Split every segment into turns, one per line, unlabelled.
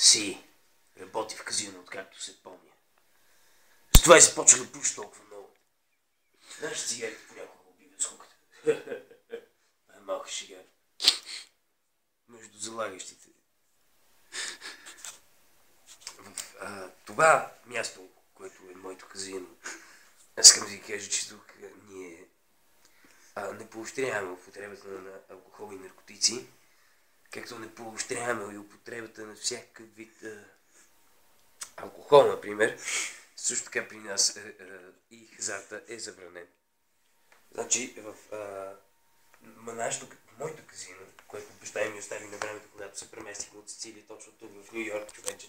Си, работи в казино, откакто се помня. Затова и започва да пуша толкова много. Знаеш, цигарите понякога убиват скуката. Малка шега. Между залагащите. В това място, което е моето казино, аз искам да ви кажа, че тук ние не поощряваме употребата на алкохол и наркотици, както не поощряваме и употребата на всякакъв вид алкохол, например. Също така при нас и хазарта е забранен. Значи в моето казино, което баща ми остави на времето, когато се преместихме от Сицилия точно тук в Ню Йорк, човече.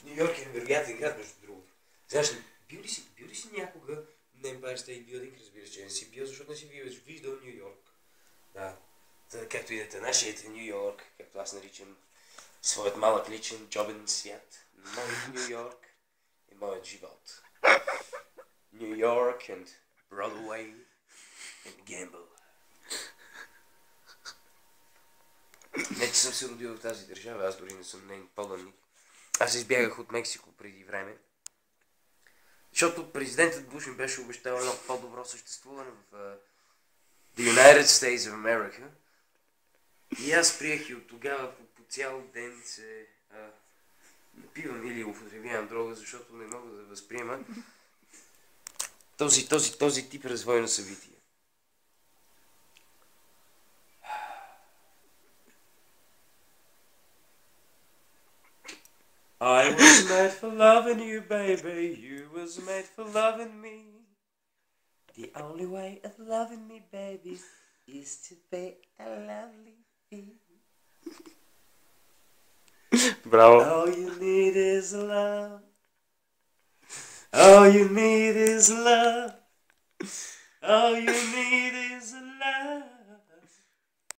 Ню Йорк е невероятен град, между другото. Знаеш ли, бил ли си някога на Empire State Building? Разбира че не си бил, защото не си виждал Ню Йорк. Да. Както и да нашият Ню Йорк, както аз наричам своят малък личен джобен свят. Моят Ню Йорк е моят живот. Ню Йорк and Broadway and Gamble. Не, че съм се родил в тази държава, аз дори не съм нейн поданник. Аз избягах от Мексико преди време, защото президентът Буш ми беше обещал едно по-добро съществуване в The United States of America. И аз приех и от тогава по цял ден се напивам или употребявам дрога, защото не мога да възприема този тип развой на събития. I was made for loving you, baby. You was made for loving me. The only way of loving me, baby, is to be a lovely bee.
Браво!
All you need is love. All you need is love. All you need is love.